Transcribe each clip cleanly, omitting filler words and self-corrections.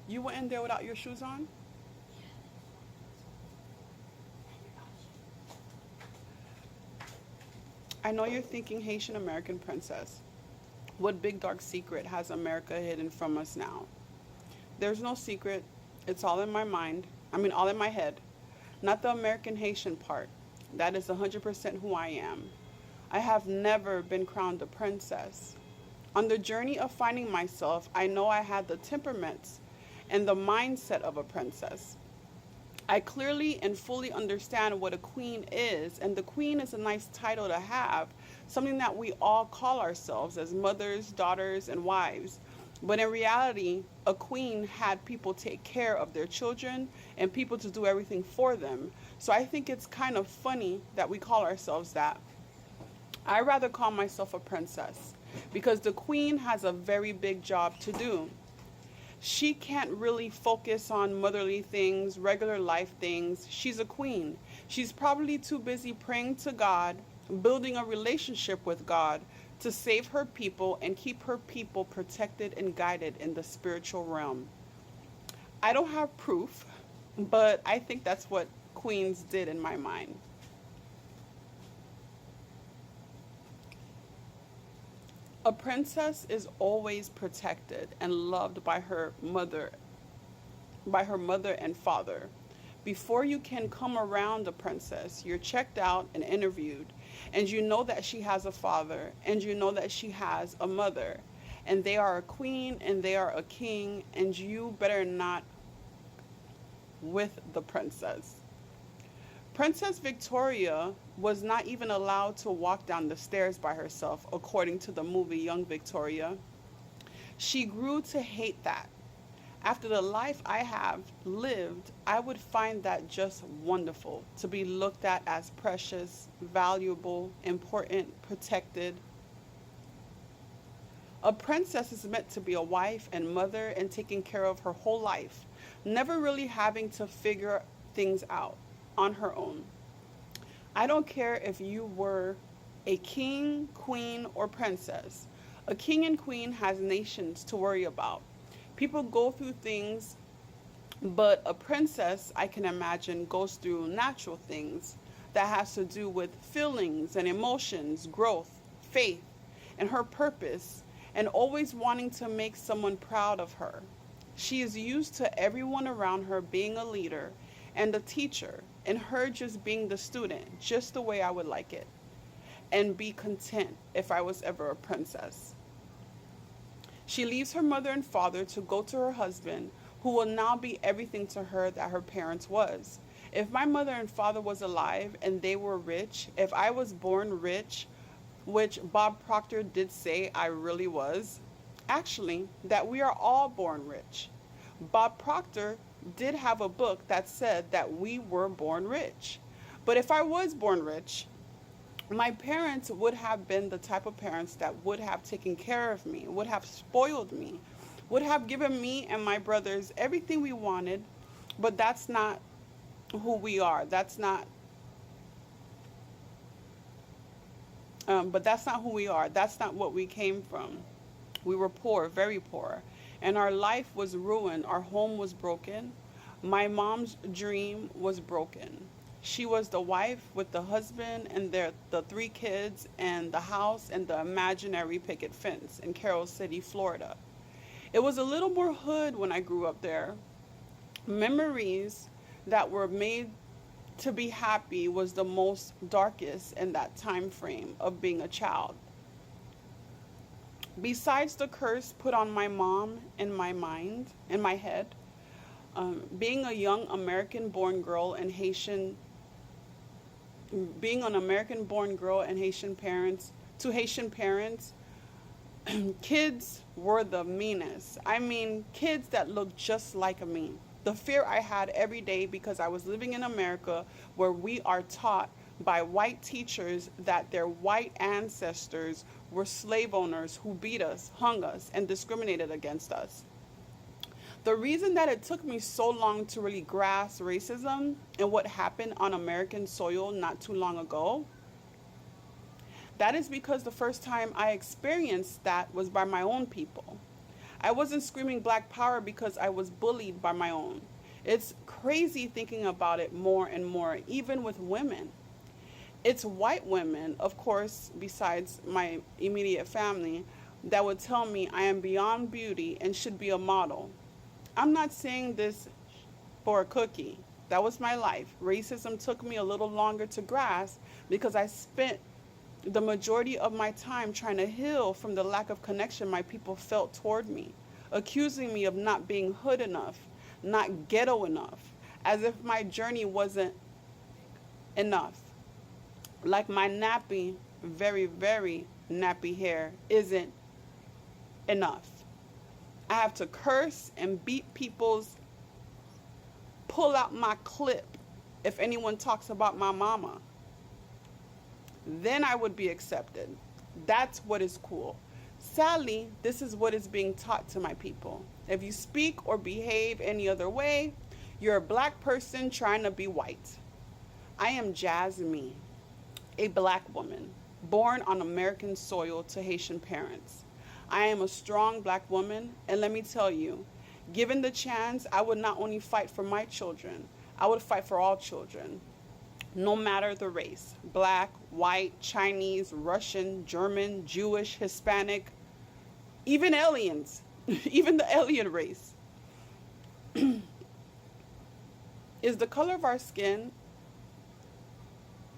You went in there without your shoes on? I know you're thinking Haitian American Princess. What big dark secret has America hidden from us now? There's no secret. It's all in my mind. All in my head. Not the American Haitian part. That is 100% who I am. I have never been crowned a princess. On the journey of finding myself, I know I had the temperaments and the mindset of a princess. I clearly and fully understand what a queen is, and the queen is a nice title to have, something that we all call ourselves as mothers, daughters, and wives. But in reality, a queen had people take care of their children and people to do everything for them. So I think it's kind of funny that we call ourselves that. I rather call myself a princess because the queen has a very big job to do. She can't really focus on motherly things, regular life things. She's a queen. She's probably too busy praying to God, building a relationship with God to save her people and keep her people protected and guided in the spiritual realm. I don't have proof, but I think that's what queens did in my mind. A princess is always protected and loved by her mother and father. Before you can come around a princess, you're checked out and interviewed, and you know that she has a father, and you know that she has a mother, and they are a queen and they are a king, and you better not with the princess. Princess Victoria was not even allowed to walk down the stairs by herself, according to the movie Young Victoria. She grew to hate that. After the life I have lived, I would find that just wonderful to be looked at as precious, valuable, important, protected. A princess is meant to be a wife and mother and taking care of her whole life, never really having to figure things out on her own. I don't care if you were a king, queen, or princess. A king and queen has nations to worry about. People go through things, but a princess, I can imagine, goes through natural things that has to do with feelings and emotions, growth, faith, and her purpose, and always wanting to make someone proud of her. She is used to everyone around her being a leader and a teacher, and her just being the student, just the way I would like it, and be content if I was ever a princess. She leaves her mother and father to go to her husband, who will now be everything to her that her parents was. If my mother and father was alive and they were rich, if I was born rich, which Bob Proctor did say I really was, actually, that we are all born rich. Bob Proctor did have a book that said that we were born rich. But if I was born rich, my parents would have been the type of parents that would have taken care of me, would have spoiled me, would have given me and my brothers everything we wanted, but that's not who we are. That's not who we are. That's not what we came from. We were poor, very poor, and our life was ruined. Our home was broken. My mom's dream was broken. She was the wife with the husband and the three kids and the house and the imaginary picket fence in Carroll City, Florida. It was a little more hood when I grew up there. Memories that were made to be happy was the most darkest in that time frame of being a child. Besides the curse put on my mom in my mind, in my head, being a young American born girl and Haitian being an American born girl and Haitian parents to Haitian parents, kids were the meanest. Kids that looked just like me. The fear I had every day because I was living in America where we are taught by white teachers that their white ancestors were slave owners who beat us, hung us, and discriminated against us. The reason that it took me so long to really grasp racism and what happened on American soil not too long ago, That is because the first time I experienced that was by my own people. I wasn't screaming Black Power because I was bullied by my own. It's crazy thinking about it more and more, even with women. It's white women, of course, besides my immediate family, that would tell me I am beyond beauty and should be a model. I'm not saying this for a cookie. That was my life. Racism took me a little longer to grasp because I spent the majority of my time trying to heal from the lack of connection my people felt toward me, accusing me of not being hood enough, not ghetto enough, as if my journey wasn't enough. Like my nappy, very, very nappy hair isn't enough. I have to curse and beat people's, pull out my clip if anyone talks about my mama. Then I would be accepted. That's what is cool. Sadly, this is what is being taught to my people. If you speak or behave any other way, you're a Black person trying to be white. I am Jasmine, a Black woman, born on American soil to Haitian parents. I am a strong Black woman, and let me tell you, given the chance, I would not only fight for my children, I would fight for all children, no matter the race, Black, white, Chinese, Russian, German, Jewish, Hispanic, even aliens, even the alien race. Is the color of our skin,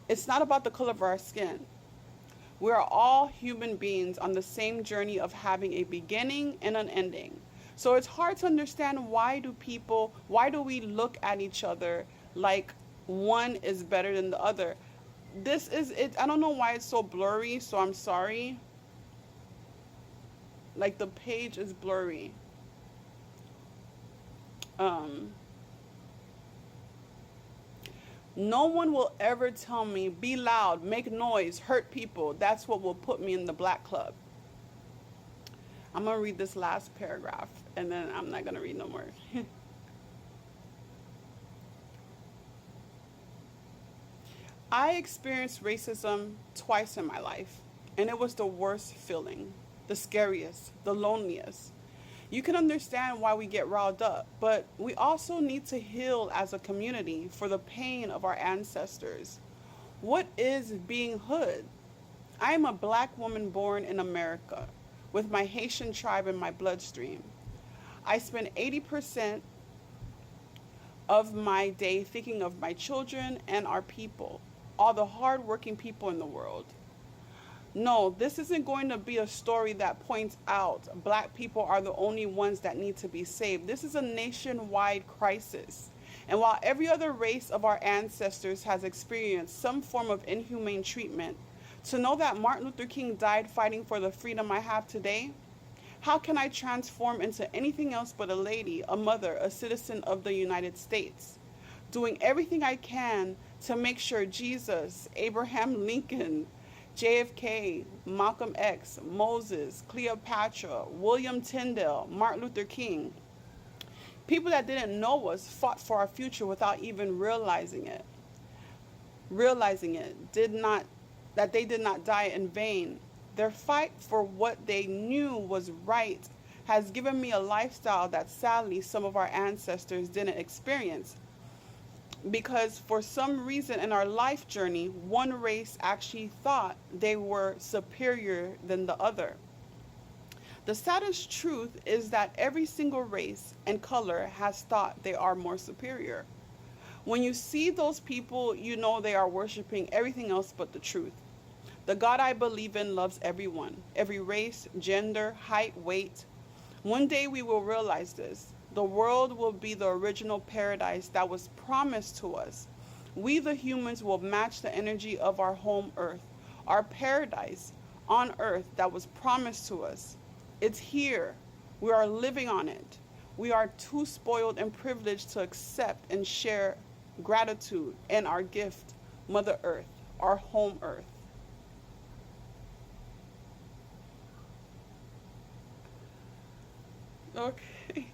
it's not about the color of our skin. We are all human beings on the same journey of having a beginning and an ending. So it's hard to understand why do we look at each other like one is better than the other. This is it. I don't know why it's so blurry, so I'm sorry. Like the page is blurry. No one will ever tell me, be loud, make noise, hurt people. That's what will put me in the Black club. I'm going to read this last paragraph, and then I'm not going to read no more. I experienced racism twice in my life, and it was the worst feeling, the scariest, the loneliest. You can understand why we get riled up, but we also need to heal as a community for the pain of our ancestors. What is being hood? I am a Black woman born in America, with my Haitian tribe in my bloodstream. I spend 80% of my day thinking of my children and our people, all the hardworking people in the world. No, this isn't going to be a story that points out Black people are the only ones that need to be saved. This is a nationwide crisis. And while every other race of our ancestors has experienced some form of inhumane treatment, to know that Martin Luther King died fighting for the freedom I have today, how can I transform into anything else but a lady, a mother, a citizen of the United States? Doing everything I can to make sure Jesus, Abraham Lincoln, JFK, Malcolm X, Moses, Cleopatra, William Tyndale, Martin Luther King, people that didn't know us fought for our future without even realizing it. That they did not die in vain. Their fight for what they knew was right has given me a lifestyle that sadly some of our ancestors didn't experience. Because for some reason in our life journey, one race actually thought they were superior than the other. The saddest truth is that every single race and color has thought they are more superior. When you see those people, you know they are worshiping everything else but the truth. The God I believe in loves everyone, every race, gender, height, weight. One day we will realize this. The world will be the original paradise that was promised to us. We, the humans, will match the energy of our home earth, our paradise on earth that was promised to us. It's here. We are living on it. We are too spoiled and privileged to accept and share gratitude and our gift, Mother Earth, our home earth. Okay.